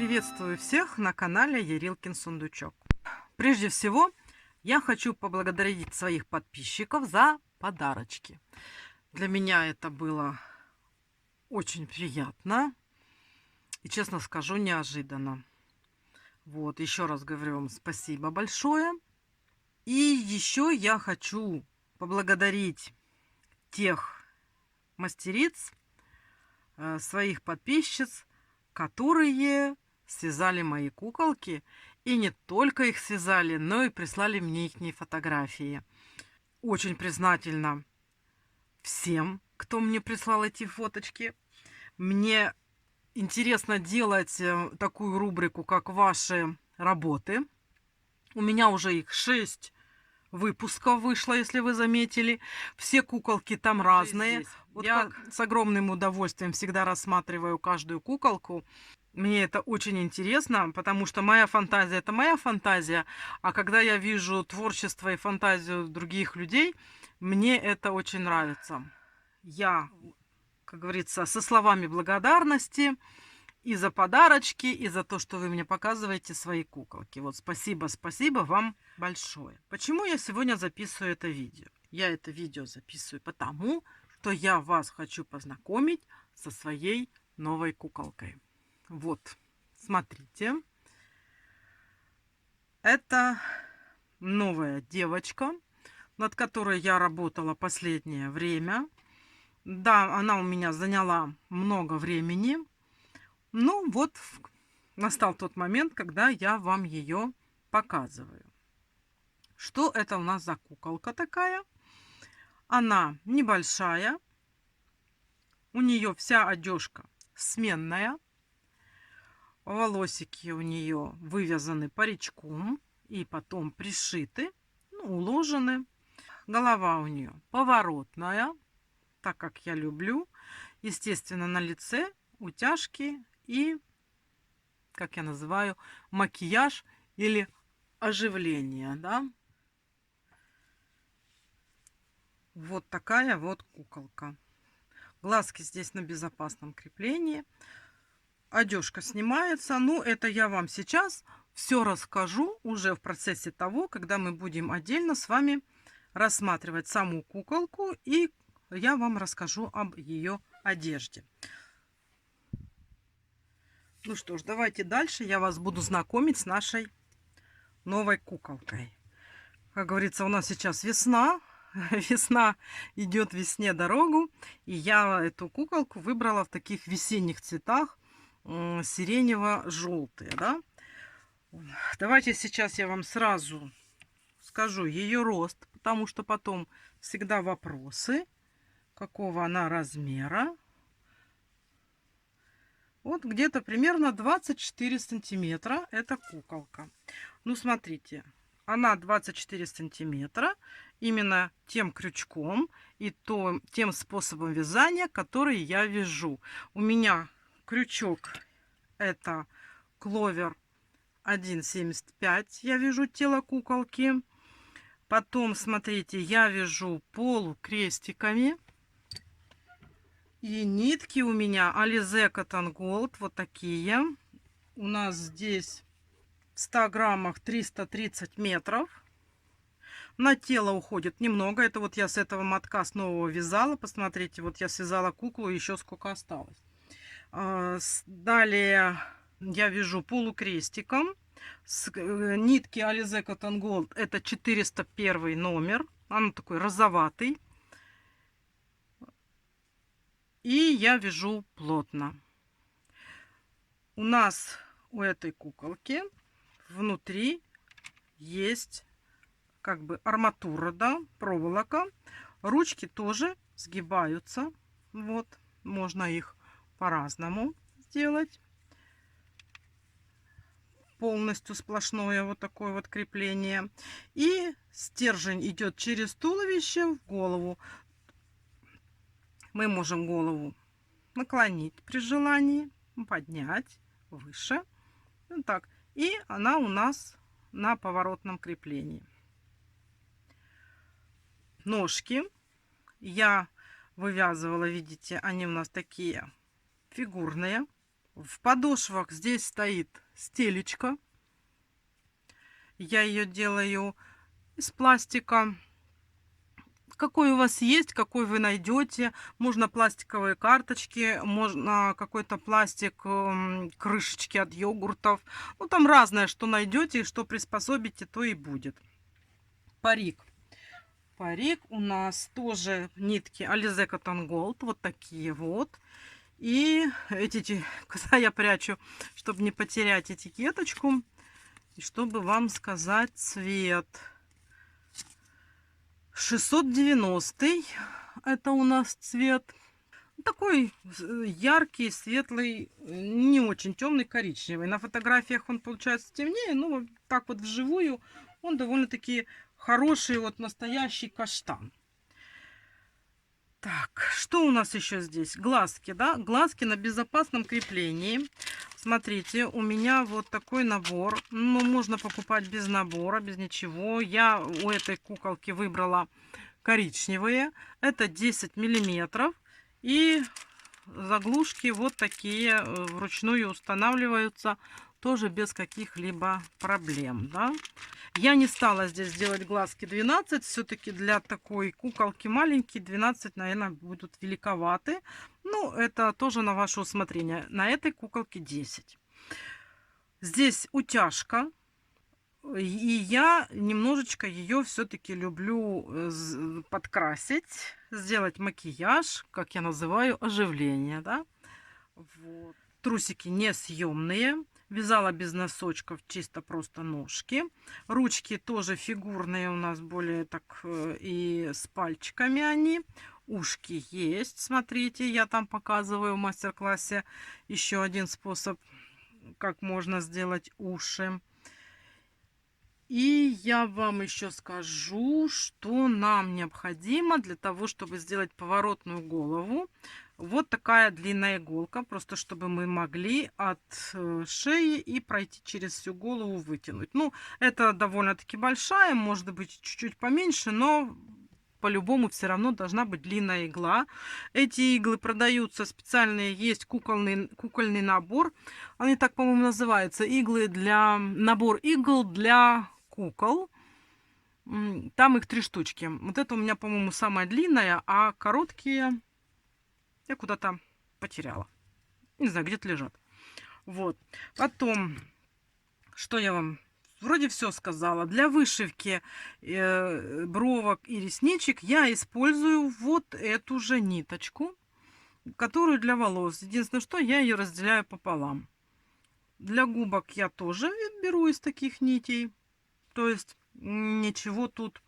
Приветствую всех на канале Ярилкин Сундучок. Прежде всего, я хочу поблагодарить своих подписчиков за подарочки. Для меня это было очень приятно и, честно скажу, неожиданно. Вот, еще раз говорю вам спасибо большое. И еще я хочу поблагодарить тех мастериц, своих подписчиц, которые связали мои куколки. И не только их связали, но и прислали мне их фотографии. Очень признательна всем, кто мне прислал эти фоточки. Мне интересно делать такую рубрику, как ваши работы. У меня уже их 6 выпусков вышло, если вы заметили. Все куколки там разные. Вот я с огромным удовольствием всегда рассматриваю каждую куколку. Мне это очень интересно, потому что моя фантазия – это моя фантазия, а когда я вижу творчество и фантазию других людей, мне это очень нравится. Я, как говорится, со словами благодарности и за подарочки, и за то, что вы мне показываете свои куколки. Вот спасибо вам большое. Почему я сегодня записываю это видео? Я это видео записываю потому, что я вас хочу познакомить со своей новой куколкой. Вот, смотрите. Это новая девочка, над которой я работала последнее время. Да, она у меня заняла много времени. Ну вот, настал тот момент, когда я вам ее показываю. Что это у нас за куколка такая? Она небольшая. У нее вся одежка сменная. Волосики у нее вывязаны паричком и потом пришиты, уложены. Голова у нее поворотная, так как я люблю. Естественно, на лице утяжки и, как я называю, макияж или оживление, да. Вот такая вот куколка. Глазки здесь на безопасном креплении. Одежка снимается. Ну, это я вам сейчас все расскажу уже в процессе того, когда мы будем отдельно с вами рассматривать саму куколку, и я вам расскажу об ее одежде. Ну что ж, давайте дальше я вас буду знакомить с нашей новой куколкой. Как говорится, у нас сейчас весна. Весна идет весне дорогу. И я эту куколку выбрала в таких весенних цветах. Сиренево-желтые, да? Давайте сейчас я вам сразу скажу ее рост, потому что потом всегда вопросы, какого она размера. Вот где-то примерно 24 сантиметра эта куколка. Ну, смотрите, она 24 сантиметра именно тем крючком и тем способом вязания, который я вяжу. У меня крючок это кловер 1,75. Я вяжу тело куколки. Потом, смотрите, я вяжу полукрестиками. И нитки у меня Alize Cotton Gold. Вот такие. У нас здесь в 100 граммах 330 метров. На тело уходит немного. Это вот я с этого мотка с нового вязала. Посмотрите, вот я связала куклу, еще сколько осталось. Далее я вяжу полукрестиком. С нитки Alize Cotton Gold это 401 номер. Он такой розоватый. И я вяжу плотно. У нас у этой куколки внутри есть как бы арматура, да, проволока. Ручки тоже сгибаются. Вот, можно их по-разному сделать. Полностью сплошное вот такое вот крепление. И стержень идет через туловище в голову. Мы можем голову наклонить при желании, поднять выше. Вот так. И она у нас на поворотном креплении. Ножки я вывязывала, видите, они у нас такие фигурные. В подошвах здесь стоит стелечка. Я ее делаю из пластика. Какой у вас есть, какой вы найдете. Можно пластиковые карточки, можно какой-то пластик, крышечки от йогуртов. Ну, там разное, что найдете и что приспособите, то и будет. Парик. Парик у нас тоже нитки Alize Cotton Gold. Вот такие вот. И эти, куда я прячу, чтобы не потерять этикеточку. И чтобы вам сказать цвет. 690 это у нас цвет. Такой яркий, светлый, не очень темный, коричневый. На фотографиях он получается темнее, но вот так вот вживую он довольно-таки хороший, вот настоящий каштан. Так, что у нас еще здесь? Глазки, да? Глазки на безопасном креплении. Смотрите, у меня вот такой набор. Ну, можно покупать без набора, без ничего. Я у этой куколки выбрала коричневые. Это 10 миллиметров. И заглушки вот такие вручную устанавливаются. Тоже без каких-либо проблем, да? Я не стала здесь делать глазки 12. Все-таки для такой куколки маленькие 12, наверное, будут великоваты. Ну, это тоже на ваше усмотрение. На этой куколке 10. Здесь утяжка. И я немножечко ее все-таки люблю подкрасить, сделать макияж, как я называю, оживление, да? Вот. Трусики несъемные. Вязала без носочков, чисто просто ножки. Ручки тоже фигурные у нас, более так и с пальчиками они. Ушки есть, смотрите, я там показываю в мастер-классе еще один способ, как можно сделать уши. И я вам еще скажу, что нам необходимо для того, чтобы сделать поворотную голову. Вот такая длинная иголка, просто чтобы мы могли от шеи и пройти через всю голову, вытянуть. Ну, это довольно-таки большая, может быть чуть-чуть поменьше, но по-любому все равно должна быть длинная игла. Эти иглы продаются специальные, есть кукольный набор. Они так, по-моему, называются. Набор игл для кукол. Там их 3 штучки. Вот это у меня, по-моему, самая длинная, а короткие я куда-то потеряла. Не знаю, где-то лежат. Вот. Потом, что я вам... Вроде все сказала. Для вышивки бровок и ресничек я использую вот эту же ниточку, которую для волос. Единственное, что я ее разделяю пополам. Для губок я тоже беру из таких нитей. То есть ничего тут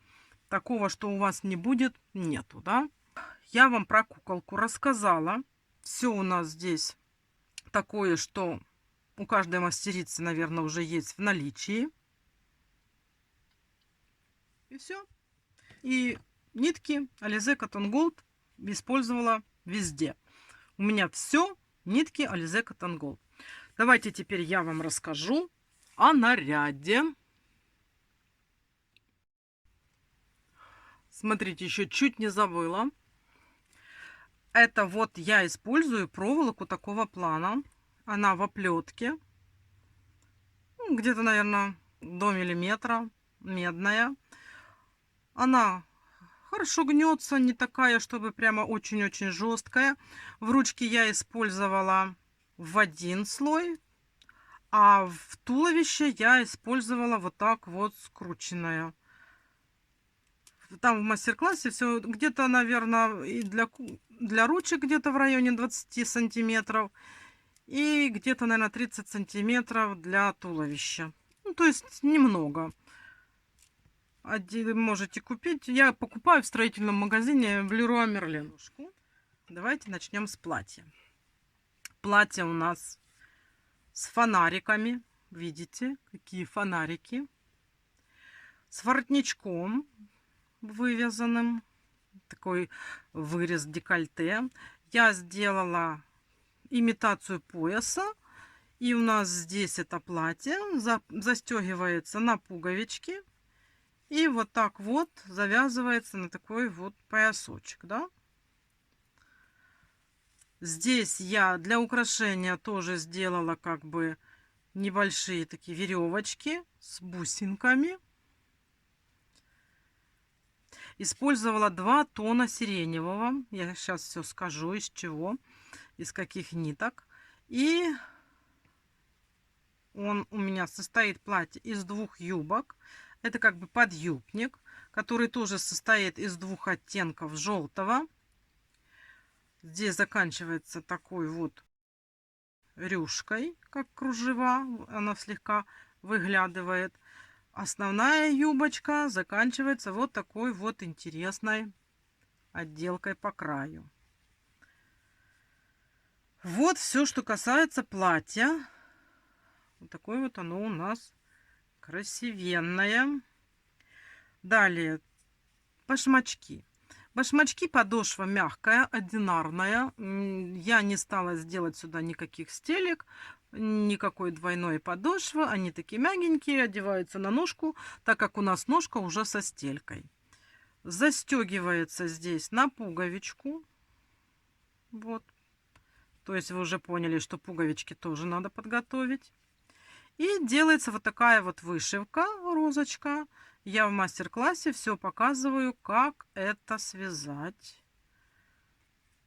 такого, что у вас не будет, нету, да? Я вам про куколку рассказала. Все у нас здесь такое, что у каждой мастерицы, наверное, уже есть в наличии. И все. И нитки Alize Cotton Gold использовала везде. У меня все нитки Alize Cotton Gold. Давайте теперь я вам расскажу о наряде. Смотрите, еще чуть не забыла. Это вот я использую проволоку такого плана. Она в оплетке. Где-то, наверное, до миллиметра. Медная. Она хорошо гнется. Не такая, чтобы прямо очень-очень жесткая. В ручке я использовала в один слой. А в туловище я использовала вот так вот скрученное. Там в мастер-классе все где-то, наверное, и для ручек где-то в районе 20 сантиметров. И где-то, наверное, 30 сантиметров для туловища. Ну, то есть немного. Можете купить. Я покупаю в строительном магазине в Leroy Merlin. Давайте начнем с платья. Платье у нас с фонариками. Видите, какие фонарики. С воротничком вывязанным. Такой вырез декольте. Я сделала имитацию пояса. И у нас здесь это платье застегивается на пуговички. И вот так вот завязывается на такой вот поясочек, да. Здесь я для украшения тоже сделала как бы небольшие такие веревочки с бусинками. Использовала 2 тона сиреневого. Я сейчас все скажу, из чего, из каких ниток. И он у меня состоит платье из 2 юбок. Это как бы подъюбник, который тоже состоит из 2 оттенков желтого. Здесь заканчивается такой вот рюшкой, как кружева. Она слегка выглядывает. Основная юбочка заканчивается вот такой вот интересной отделкой по краю. Вот все, что касается платья. Вот такое вот оно у нас красивенное. Далее башмачки. Башмачки, подошва мягкая, одинарная. Я не стала сделать сюда никаких стелек, никакой двойной подошвы. Они такие мягенькие, одеваются на ножку, так как у нас ножка уже со стелькой. Застегивается здесь на пуговичку. Вот. То есть вы уже поняли, что пуговички тоже надо подготовить. И делается вот такая вот вышивка, розочка. Я в мастер-классе все показываю, как это связать.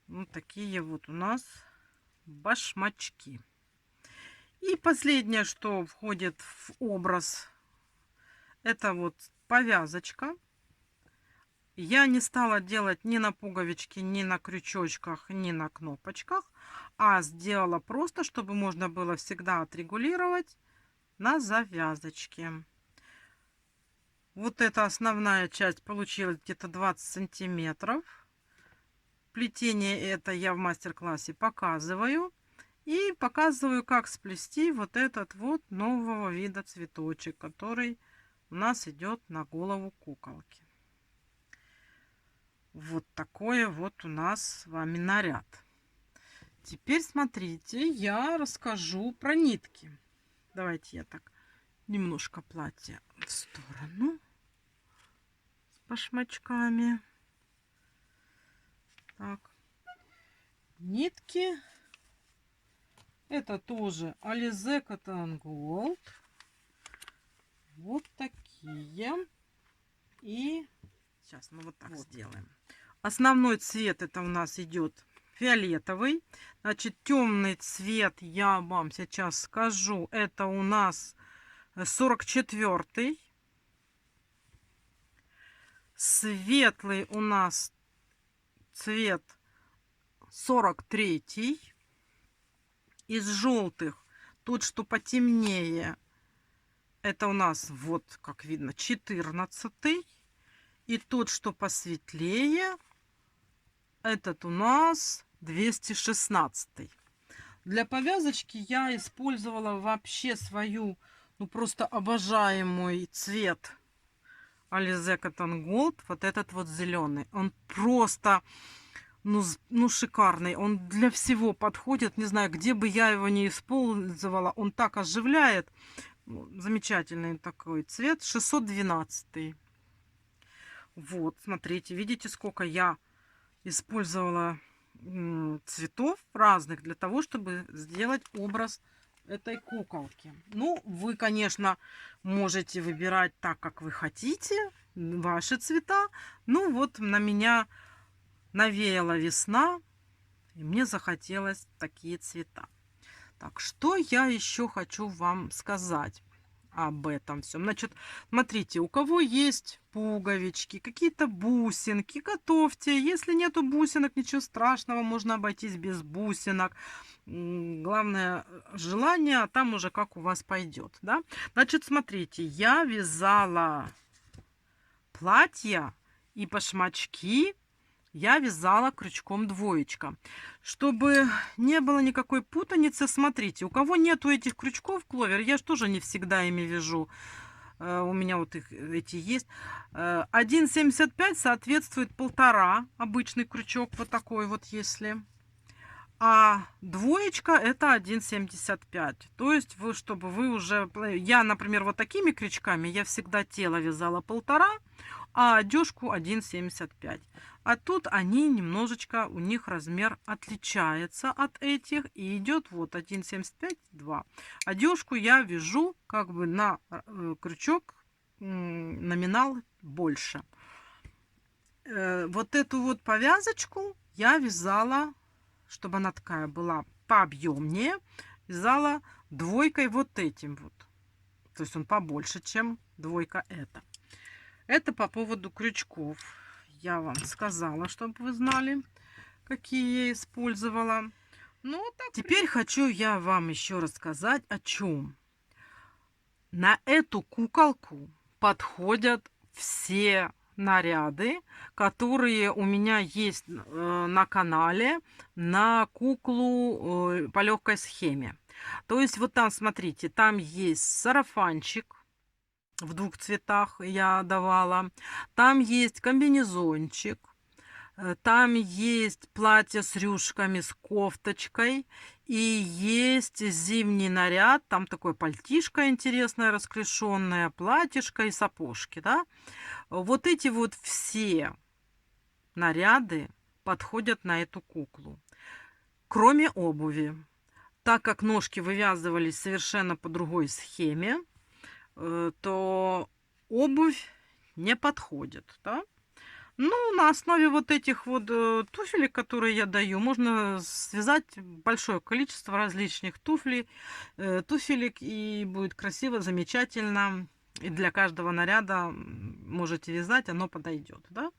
Вот такие вот у нас башмачки. И последнее, что входит в образ, это вот повязочка. Я не стала делать ни на пуговичке, ни на крючочках, ни на кнопочках, а сделала просто, чтобы можно было всегда отрегулировать на завязочке. Вот эта основная часть получилась где-то 20 сантиметров. Плетение это я в мастер-классе показываю. И показываю, как сплести вот этот вот нового вида цветочек, который у нас идет на голову куколки. Вот такой вот у нас с вами наряд. Теперь смотрите, я расскажу про нитки. Давайте я так немножко платье в сторону с башмачками. Так. Нитки. Это тоже Alize Cotton Gold. Вот такие. И сейчас мы вот так вот сделаем. Основной цвет это у нас идет фиолетовый. Значит, темный цвет я вам сейчас скажу. Это у нас 44-й. Светлый у нас цвет 43-й. Из желтых, тот, что потемнее, это у нас, вот как видно, 14-й. И тот, что посветлее, этот у нас 216-й. Для повязочки я использовала вообще свою, ну просто обожаемый цвет Alize Cotton Gold. Вот этот вот зеленый. Он просто... Ну, шикарный. Он для всего подходит. Не знаю, где бы я его не использовала. Он так оживляет. Замечательный такой цвет. 612. Вот, смотрите. Видите, сколько я использовала цветов разных для того, чтобы сделать образ этой куколки. Ну, вы, конечно, можете выбирать так, как вы хотите. Ваши цвета. Ну, вот на меня... навеяла весна, и мне захотелось такие цвета. Так, что я еще хочу вам сказать об этом всем? Значит, смотрите, у кого есть пуговички, какие-то бусинки, готовьте. Если нету бусинок, ничего страшного, можно обойтись без бусинок. Главное желание, а там уже как у вас пойдет, да? Значит, смотрите, я вязала платья и башмачки. Я вязала крючком двоечка. Чтобы не было никакой путаницы, смотрите, у кого нету этих крючков кловер, я же тоже не всегда ими вяжу. У меня вот эти есть. 1,75 соответствует 1,5 обычный крючок, вот такой вот, если. А двоечка это 1,75. То есть вы, чтобы вы уже... Я, например, вот такими крючками я всегда тело вязала 1,5, а одежку 1,75. А тут они немножечко, у них размер отличается от этих. И идет вот 1,75, 2. Одежку я вяжу как бы на крючок номинал больше. Вот эту вот повязочку я вязала, чтобы она такая была пообъемнее, вязала двойкой вот этим вот. То есть он побольше, чем двойка эта. Это по поводу крючков. Я вам сказала, чтобы вы знали, какие я использовала. Ну, так. Теперь хочу я вам еще рассказать о чем. На эту куколку подходят все наряды, которые у меня есть на канале на куклу по легкой схеме. То есть вот там, смотрите, там есть сарафанчик в 2 цветах я давала, там есть комбинезончик, там есть платье с рюшками, с кофточкой. И есть зимний наряд. Там такое пальтишко интересное, расклешенное, платьишко и сапожки. Да? Вот эти вот все наряды подходят на эту куклу. Кроме обуви. Так как ножки вывязывались совершенно по другой схеме, то обувь не подходит. Да? Ну, на основе вот этих вот туфелек, которые я даю, можно связать большое количество различных туфелек, и будет красиво, замечательно. И для каждого наряда можете вязать, оно подойдет, да?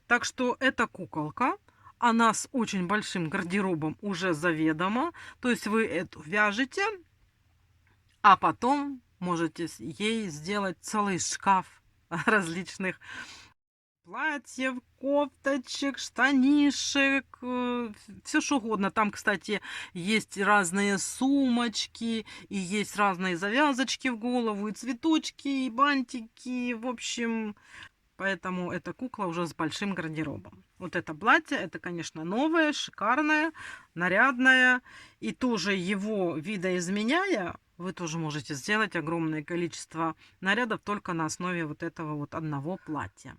Так что эта куколка, она с очень большим гардеробом уже заведомо. То есть вы эту вяжете, а потом можете ей сделать целый шкаф различных платьев, кофточек, штанишек, все что угодно. Там, кстати, есть разные сумочки, и есть разные завязочки в голову, и цветочки, и бантики. В общем, поэтому эта кукла уже с большим гардеробом. Вот это платье, это, конечно, новое, шикарное, нарядное. И тоже его видоизменяя, вы тоже можете сделать огромное количество нарядов только на основе вот этого вот одного платья.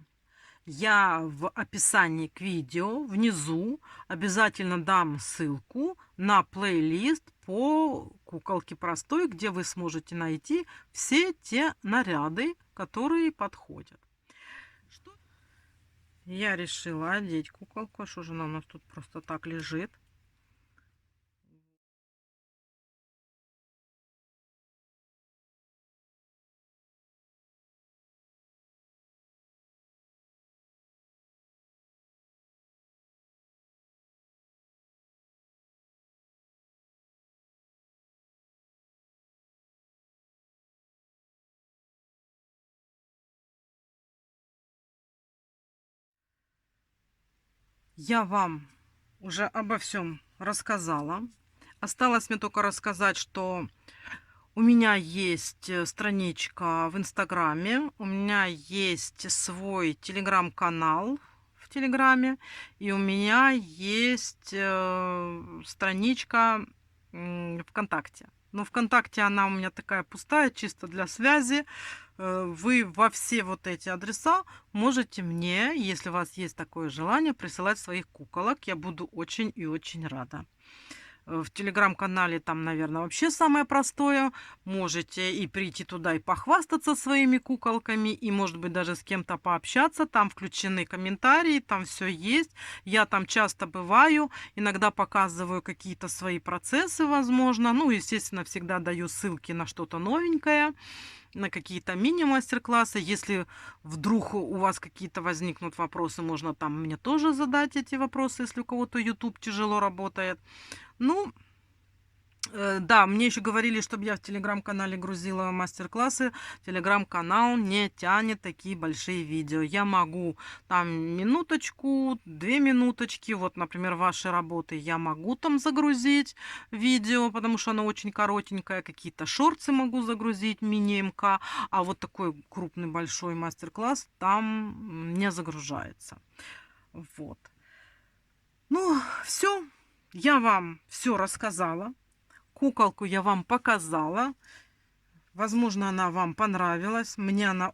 Я в описании к видео внизу обязательно дам ссылку на плейлист по куколке простой, где вы сможете найти все те наряды, которые подходят. Я решила одеть куколку. Что же она у нас тут просто так лежит? Я вам уже обо всем рассказала. Осталось мне только рассказать, что у меня есть страничка в Инстаграме, у меня есть свой телеграм-канал в Телеграме, и у меня есть страничка ВКонтакте. Но ВКонтакте она у меня такая пустая, чисто для связи. Вы во все вот эти адреса можете мне, если у вас есть такое желание, присылать своих куколок. Я буду очень и очень рада. В телеграм-канале там, наверное, вообще самое простое. Можете и прийти туда и похвастаться своими куколками, и, может быть, даже с кем-то пообщаться. Там включены комментарии, там все есть. Я там часто бываю, иногда показываю какие-то свои процессы, возможно. Ну, естественно, всегда даю ссылки на что-то новенькое, на какие-то мини-мастер-классы. Если вдруг у вас какие-то возникнут вопросы, можно там мне тоже задать эти вопросы, если у кого-то YouTube тяжело работает. Ну, да, мне еще говорили, чтобы я в телеграм-канале грузила мастер-классы. Телеграм-канал не тянет такие большие видео. Я могу там минуточку, 2 минуточки, вот, например, ваши работы я могу там загрузить видео, потому что оно очень коротенькое. Какие-то шорты могу загрузить, мини-МК, а вот такой крупный большой мастер-класс там не загружается. Вот. Ну, все. Я вам все рассказала. Куколку я вам показала. Возможно, она вам понравилась. Мне она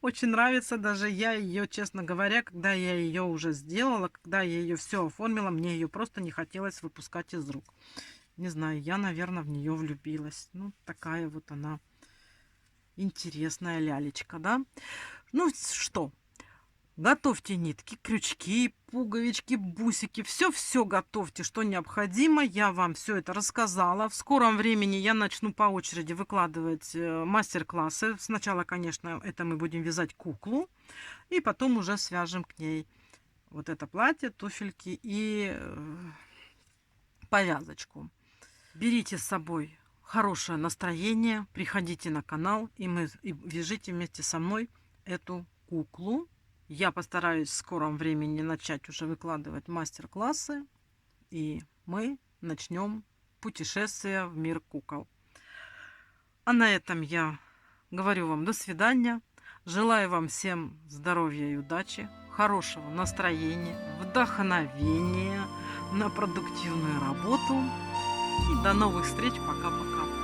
очень нравится. Даже я ее, честно говоря, когда я ее уже сделала, когда я ее все оформила, мне ее просто не хотелось выпускать из рук. Не знаю, я, наверное, в нее влюбилась. Ну, такая вот она интересная лялечка, да? Ну что, готовьте нитки, крючки, пуговички, бусики. Все-все готовьте, что необходимо. Я вам все это рассказала. В скором времени я начну по очереди выкладывать мастер-классы. Сначала, конечно, это мы будем вязать куклу. И потом уже свяжем к ней вот это платье, туфельки и повязочку. Берите с собой хорошее настроение. Приходите на канал и вяжите вместе со мной эту куклу. Я постараюсь в скором времени начать уже выкладывать мастер-классы, и мы начнем путешествие в мир кукол. А на этом я говорю вам до свидания. Желаю вам всем здоровья и удачи, хорошего настроения, вдохновения на продуктивную работу. И до новых встреч. Пока-пока.